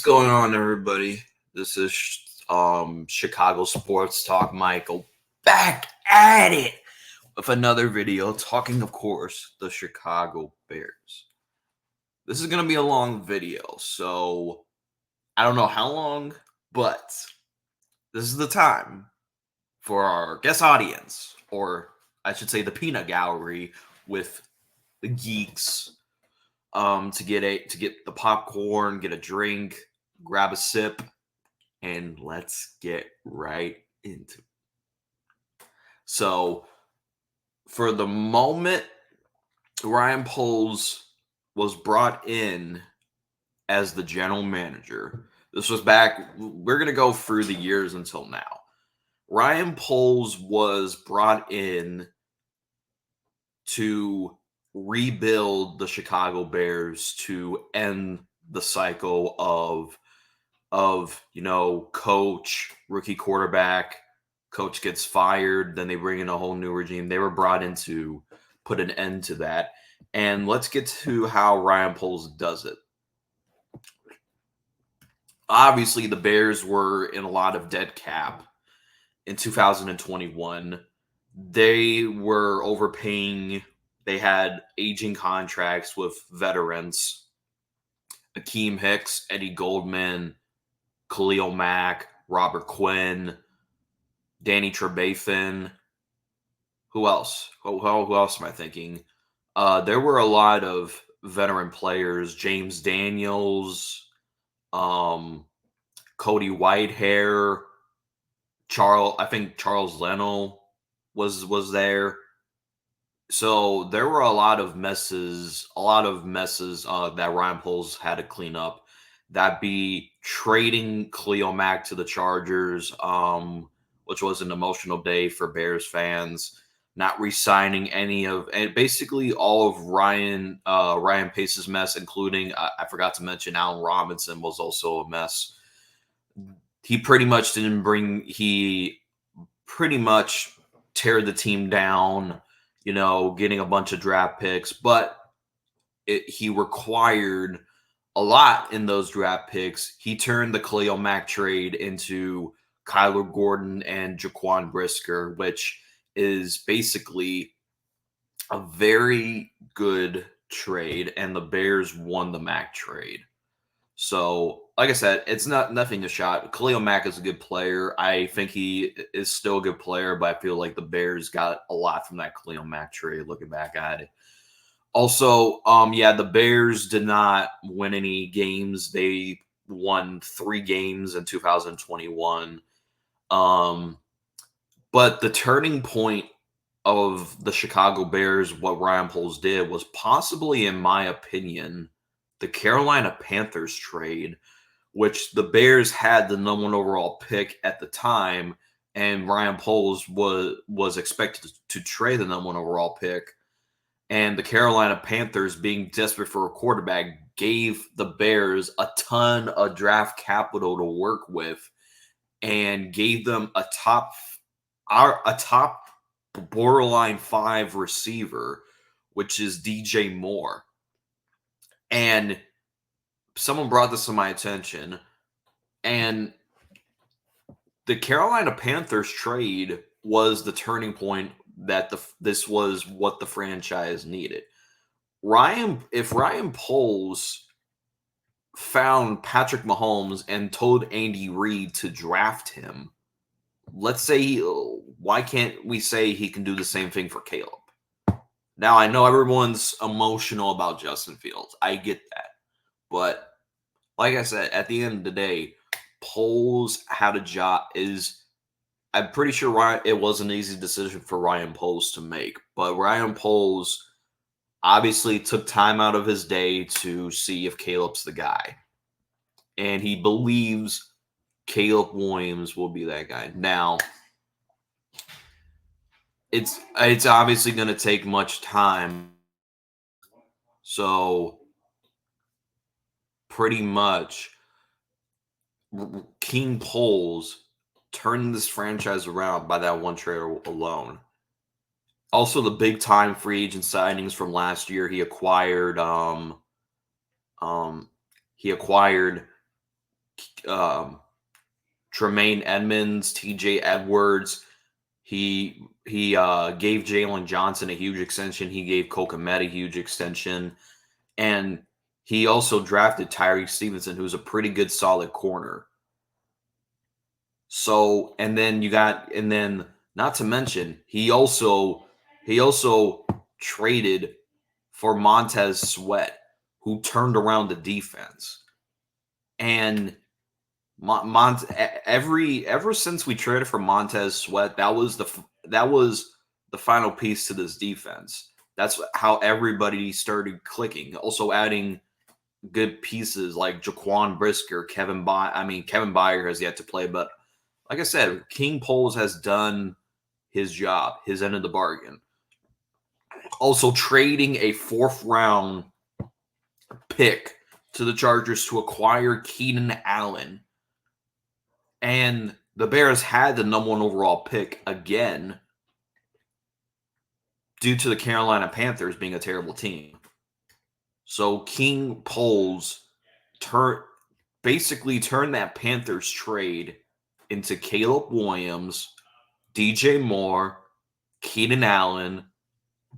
What's going on, everybody? This is Chicago Sports Talk. Michael back at it with another video talking, of course, the Chicago Bears. This is gonna be a long video, so I don't know how long, but this is the time for our guest audience, or I should say, the peanut gallery with the geeks, to get the popcorn, get a drink, grab a sip, and let's get right into it. So, for the moment, Ryan Poles was brought in as the general manager. This was back, we're going to go through the years until now. Ryan Poles was brought in to rebuild the Chicago Bears to end the cycle of coach, rookie quarterback, coach gets fired, then they bring in a whole new regime. They were brought in to put an end to that. And let's get to how Ryan Poles does it. Obviously, the Bears were in a lot of dead cap in 2021. They were overpaying. They had aging contracts with veterans. Akeem Hicks, Eddie Goldman, Khalil Mack, Robert Quinn, Danny Trevathan. Who else? Who else am I thinking? There were a lot of veteran players. James Daniels, Cody Whitehair, I think Charles Leno was there. So there were a lot of messes that Ryan Poles had to clean up. That be trading Khalil Mack to the Chargers, which was an emotional day for Bears fans. Not re-signing and basically all of Ryan Pace's mess, including I forgot to mention Allen Robinson was also a mess. He pretty much teared the team down, getting a bunch of draft picks, but he required a lot in those draft picks. He turned the Khalil Mack trade into Kyler Gordon and Jaquan Brisker, which is basically a very good trade, and the Bears won the Mack trade. So, like I said, it's nothing to shout. Khalil Mack is a good player. I think he is still a good player, but I feel like the Bears got a lot from that Khalil Mack trade, looking back at it. Also, the Bears did not win any games. They won 3 games in 2021. But the turning point of the Chicago Bears, what Ryan Poles did, was possibly, in my opinion, the Carolina Panthers trade, which the Bears had the number 1 overall pick at the time, and Ryan Poles was expected to trade the number 1 overall pick. And the Carolina Panthers, being desperate for a quarterback, gave the Bears a ton of draft capital to work with and gave them a top borderline 5 receiver, which is DJ Moore. And someone brought this to my attention, and the Carolina Panthers trade was the turning point that this was what the franchise needed. If Ryan Poles found Patrick Mahomes and told Andy Reid to draft him, let's say, why can't we say he can do the same thing for Caleb? Now, I know everyone's emotional about Justin Fields. I get that. But like I said, at the end of the day, Poles had a job. I'm pretty sure it was an easy decision for Ryan Poles to make. But Ryan Poles obviously took time out of his day to see if Caleb's the guy. And he believes Caleb Williams will be that guy. Now, it's obviously going to take much time. So, pretty much, King Poles turned this franchise around by that one trade alone. Also, the big time free agent signings from last year, he acquired Tremaine Edmonds, TJ Edwards. He gave Jalen Johnson a huge extension. He gave Cole Kmet a huge extension. And he also drafted Tyree Stevenson, who's a pretty good solid corner. So, and then not to mention, he also traded for Montez Sweat, who turned around the defense. And ever since we traded for Montez Sweat, that was the final piece to this defense. That's how everybody started clicking. Also adding good pieces like Jaquan Brisker, Kevin Byard has yet to play, but like I said, King Poles has done his job, his end of the bargain. Also trading a 4th round pick to the Chargers to acquire Keenan Allen. And the Bears had the number 1 overall pick again due to the Carolina Panthers being a terrible team. So King Poles basically turned that Panthers trade into Caleb Williams, DJ Moore, Keenan Allen,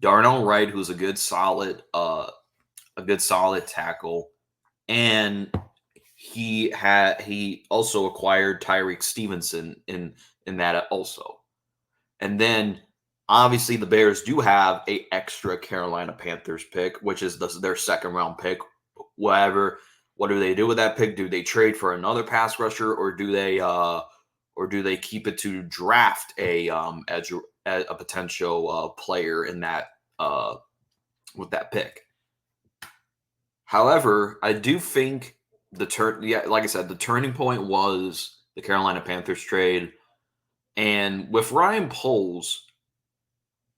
Darnell Wright, who's a good solid tackle, and he also acquired Tyreek Stevenson in that also. And then obviously the Bears do have a extra Carolina Panthers pick, which is their 2nd round pick. What do they do with that pick? Do they trade for another pass rusher, or do they keep it to draft a potential player in that with that pick? However, I do think like I said, the turning point was the Carolina Panthers trade, and with Ryan Poles,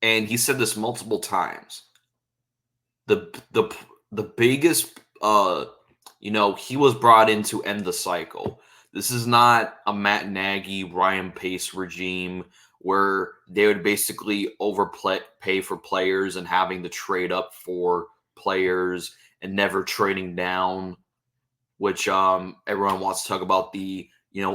and he said this multiple times, the biggest he was brought in to end the cycle. This is not a Matt Nagy, Ryan Pace regime where they would basically pay for players and having to trade up for players and never trading down, which everyone wants to talk about the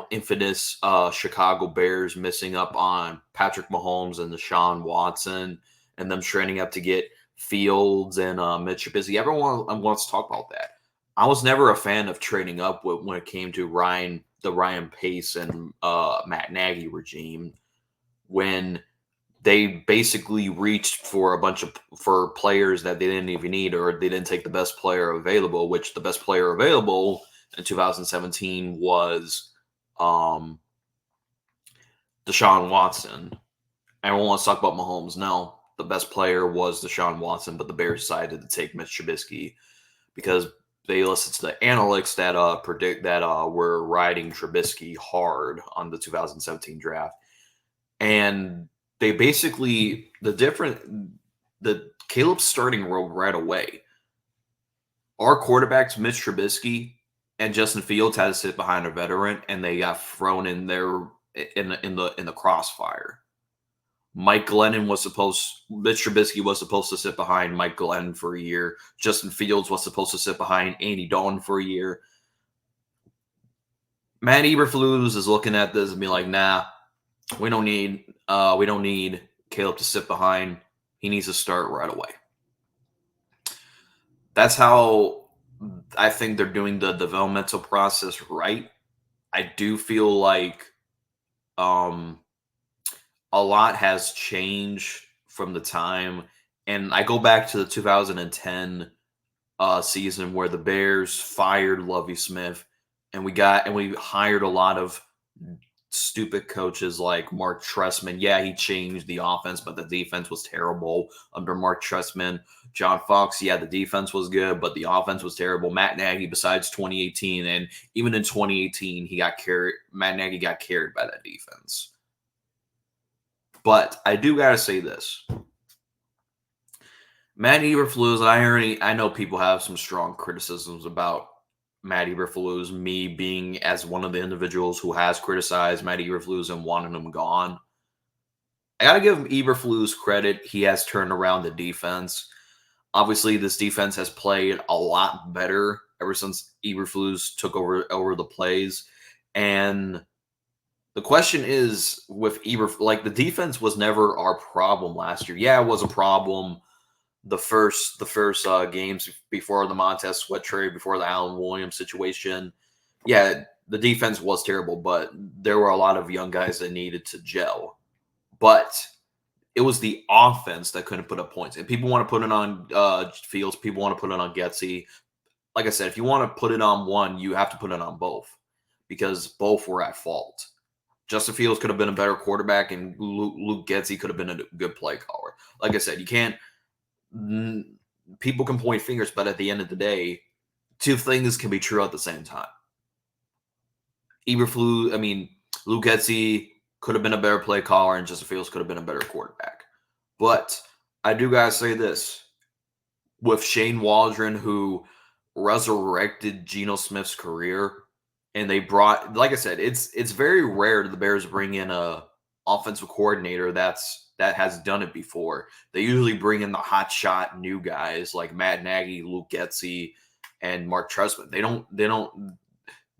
infamous Chicago Bears missing up on Patrick Mahomes and Deshaun Watson and them trading up to get Fields and Mitch Trubisky. Everyone wants to talk about that. I was never a fan of trading up when it came to the Ryan Pace and Matt Nagy regime, when they basically reached for for players that they didn't even need, or they didn't take the best player available, which the best player available in 2017 was Deshaun Watson. Everyone wants to talk about Mahomes. No, the best player was Deshaun Watson, but the Bears decided to take Mitch Trubisky because they listened to the analytics that predict that were riding Trubisky hard on the 2017 draft. And they basically, Caleb's starting role right away. Our quarterbacks, Mitch Trubisky and Justin Fields, had to sit behind a veteran, and they got thrown in there in the crossfire. Mitch Trubisky was supposed to sit behind Mike Glennon for a year. Justin Fields was supposed to sit behind Andy Dalton for a year. Matt Eberflus is looking at this and be like, nah, we don't need Caleb to sit behind. He needs to start right away. That's how I think they're doing the developmental process right. I do feel like a lot has changed from the time, and I go back to the 2010 season where the Bears fired Lovie Smith, and we hired a lot of stupid coaches like Mark Trestman. Yeah, he changed the offense, but the defense was terrible under Mark Trestman. John Fox, yeah, the defense was good, but the offense was terrible. Matt Nagy, besides 2018, and even in 2018, Matt Nagy got carried by that defense. But I do gotta say this. Matt Eberflus, I know people have some strong criticisms about Matt Eberflus, me being as one of the individuals who has criticized Matt Eberflus and wanted him gone. I got to give Eberflus credit. He has turned around the defense. Obviously, this defense has played a lot better ever since Eberflus took over the plays. And the question is with like the defense was never our problem last year. Yeah, it was a problem the first games before the Montez Sweat trade, before the Allen Williams situation. Yeah, the defense was terrible, but there were a lot of young guys that needed to gel. But it was the offense that couldn't put up points. And people want to put it on Fields. People want to put it on Getsy. Like I said, if you want to put it on one, you have to put it on both because both were at fault. Justin Fields could have been a better quarterback, and Luke Getsy could have been a good play caller. Like I said, you can't. People can point fingers, but at the end of the day, two things can be true at the same time. Luke Getsy could have been a better play caller, and Justin Fields could have been a better quarterback. But I do gotta say this: with Shane Waldron, who resurrected Geno Smith's career, and they brought, like I said, it's very rare the Bears bring in a offensive coordinator that has done it before. They usually bring in the hot shot new guys like Matt Nagy, Luke Getsy, and Mark Trestman.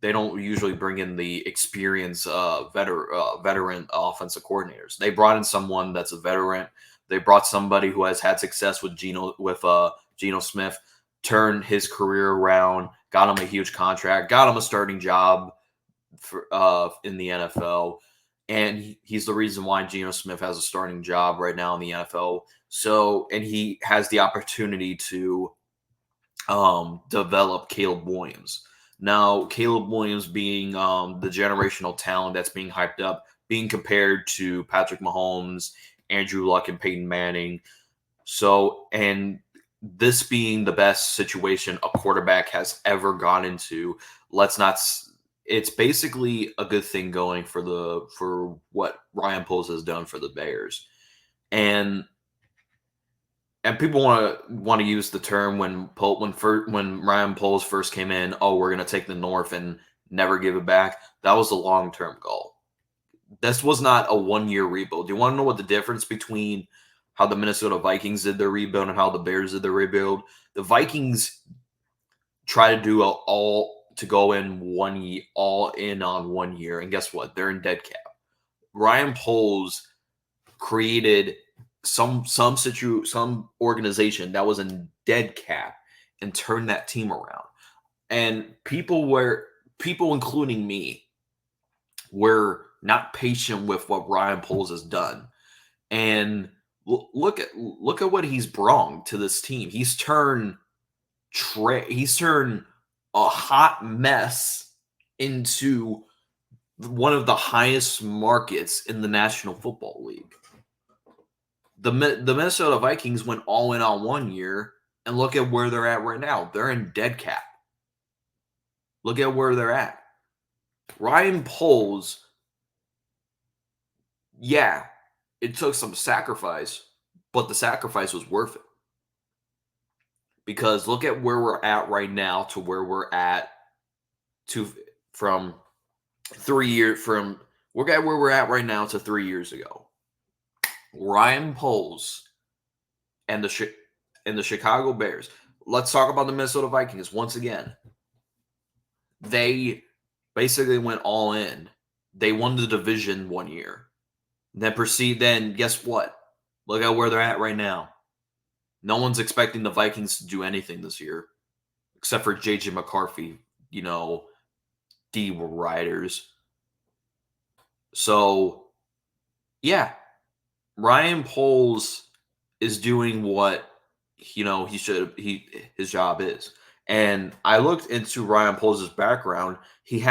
They don't usually bring in the experienced veteran offensive coordinators. They brought in someone that's a veteran. They brought somebody who has had success with Geno Smith, turned his career around, got him a huge contract, got him a starting job in the NFL, and he's the reason why Geno Smith has a starting job right now in the NFL. So, and he has the opportunity to develop Caleb Williams. Now, Caleb Williams being the generational talent that's being hyped up, being compared to Patrick Mahomes, Andrew Luck, and Peyton Manning. So, and this being the best situation a quarterback has ever gone into, it's basically a good thing going for what Ryan Poles has done for the Bears. And people want to use the term when Ryan Poles first came in, oh, we're going to take the North and never give it back. That was a long-term goal. This was not a one-year rebuild. Do you want to know what the difference between how the Minnesota Vikings did their rebuild and how the Bears did their rebuild? The Vikings try to do all in on 1 year, and guess what? They're in dead cap. Ryan Poles created some organization that was in dead cap and turned that team around. And people, including me, were not patient with what Ryan Poles has done. And look at what he's brought to this team. He's turned a hot mess into one of the highest markets in the National Football League. The Minnesota Vikings went all in on 1 year, and look at where they're at right now. They're in dead cap. Look at where they're at. Ryan Poles, yeah, it took some sacrifice, but the sacrifice was worth it. Because look at where we're at right now to where we're at from 3 years from look at where we're at right now to 3 years ago. Ryan Poles and the Chicago Bears. Let's talk about the Minnesota Vikings once again. They basically went all in. They won the division 1 year. Then guess what? Look at where they're at right now. No one's expecting the Vikings to do anything this year, except for J.J. McCarthy, D riders. So, yeah, Ryan Poles is doing what his job is. And I looked into Ryan Poles' background. He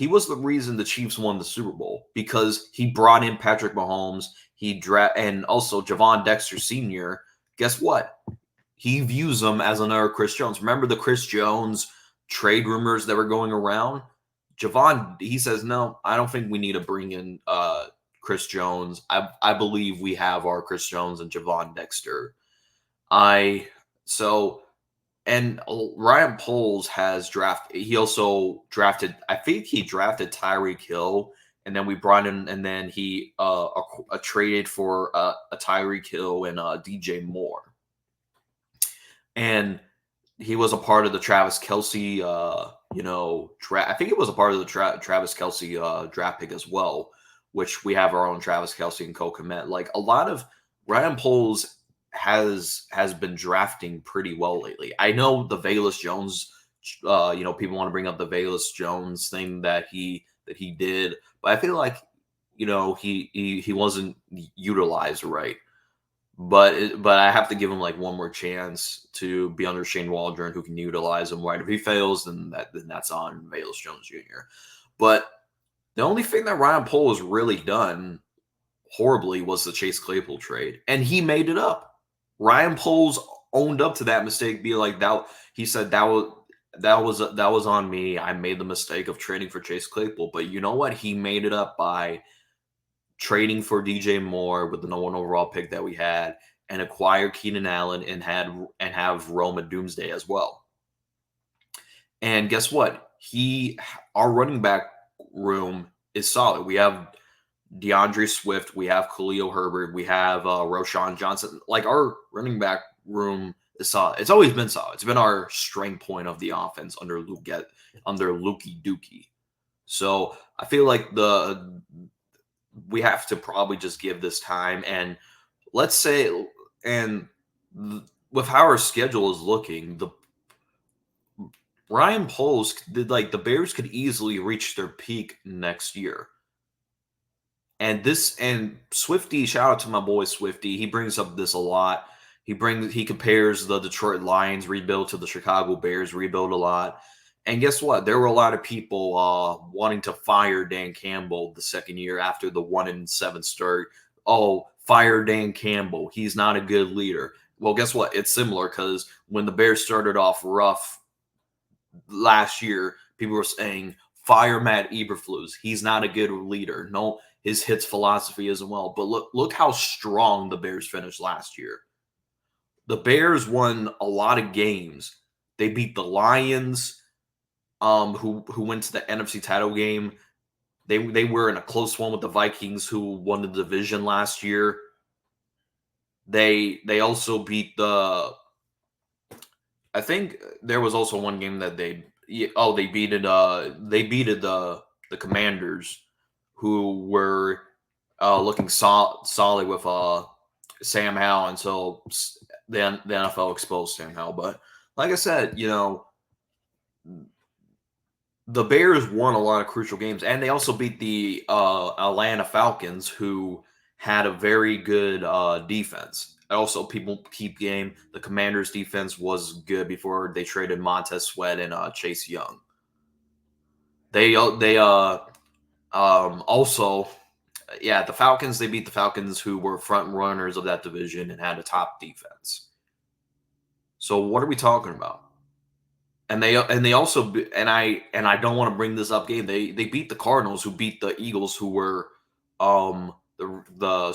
was the reason the Chiefs won the Super Bowl because he brought in Patrick Mahomes. And also Javon Dexter Sr. Guess what? He views them as another Chris Jones. Remember the Chris Jones trade rumors that were going around? Javon, he says, no, I don't think we need to bring in Chris Jones. I believe we have our Chris Jones and Javon Dexter. And Ryan Poles has he also drafted, I think he drafted Tyreek Hill, and then we brought in, and then he traded for a Tyreek Hill and DJ Moore. And he was a part of the Travis Kelce I think it was a part of the Travis Kelsey draft pick as well, which we have our own Travis Kelsey and Cole Kmet. Like a lot of Ryan Poles has been drafting pretty well lately. I know the Velus Jones, people want to bring up the Velus Jones thing that he did, but I feel like he wasn't utilized right. But I have to give him like one more chance to be under Shane Waldron, who can utilize him right. If he fails, then that's on Velus Jones Jr. But the only thing that Ryan Poles has really done horribly was the Chase Claypool trade, and he made it up. Ryan Poles owned up to that mistake, be like that. He said that was on me. I made the mistake of trading for Chase Claypool, but you know what? He made it up by trading for DJ Moore with the no one overall pick that we had, and acquire Keenan Allen and have Roma Doomsday as well. And guess what? Our running back room is solid. We have DeAndre Swift, we have Khalil Herbert, we have Roshan Johnson. Like our running back room is solid. It's always been solid. It's been our strength point of the offense under Lukey Dookie. So I feel like we have to probably just give this time, and let's say, with how our schedule is looking, the Ryan Poles did like the Bears could easily reach their peak next year. And Swifty, shout out to my boy Swifty. He brings up this a lot. He compares the Detroit Lions rebuild to the Chicago Bears rebuild a lot. And guess what? There were a lot of people wanting to fire Dan Campbell the second year after the 1-7 start. Oh, fire Dan Campbell. He's not a good leader. Well, guess what? It's similar because when the Bears started off rough last year, people were saying, fire Matt Eberflus. He's not a good leader. No, his hits philosophy isn't well. But look how strong the Bears finished last year. The Bears won a lot of games. They beat the Lions, who went to the NFC title game. They were in a close one with the Vikings, who won the division last year. They also beat I think there was also one game that they beat the Commanders, who were looking solid with Sam Howell until the NFL exposed Sam Howell. But like I said, the Bears won a lot of crucial games, and they also beat the Atlanta Falcons, who had a very good defense. Also, people keep game. The Commanders' defense was good before they traded Montez Sweat and Chase Young. The Falcons. They beat the Falcons, who were front runners of that division and had a top defense. So what are we talking about? And they also, and I don't want to bring this up game. They beat the Cardinals, who beat the Eagles, who were the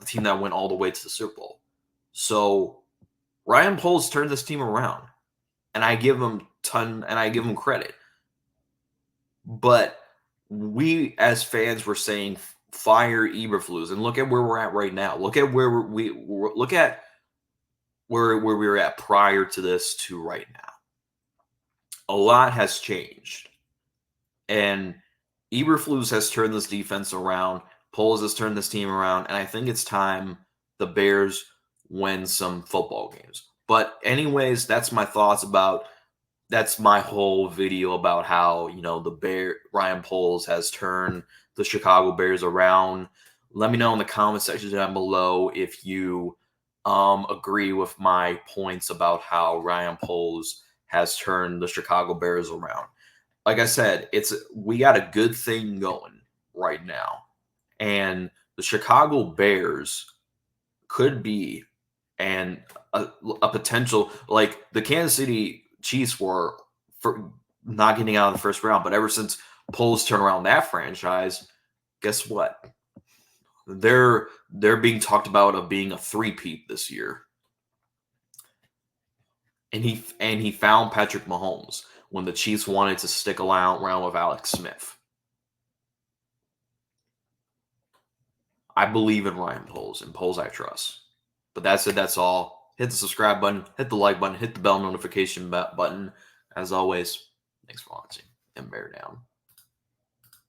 team that went all the way to the Super Bowl. So Ryan Poles turned this team around, and I give him credit. But we as fans were saying fire Eberflus, and look at where we're at right now. Look at where we were at prior to this to right now. A lot has changed, and Eberflus has turned this defense around. Poles has turned this team around, and I think it's time the Bears win some football games. But anyways, that's my thoughts about. That's my whole video about how Ryan Poles has turned the Chicago Bears around. Let me know in the comment section down below if you agree with my points about how Ryan Poles has turned the Chicago Bears around. Like I said, we got a good thing going right now. And the Chicago Bears could be a potential, like the Kansas City Chiefs were for not getting out of the first round. But ever since Poles turned around that franchise, guess what? They're being talked about of being a three-peat this year. And he found Patrick Mahomes when the Chiefs wanted to stick around with Alex Smith. I believe in Ryan Poles, and Poles I trust. But that's it. That's all. Hit the subscribe button, hit the like button, hit the bell notification button. As always, Thanks for watching, and bear down.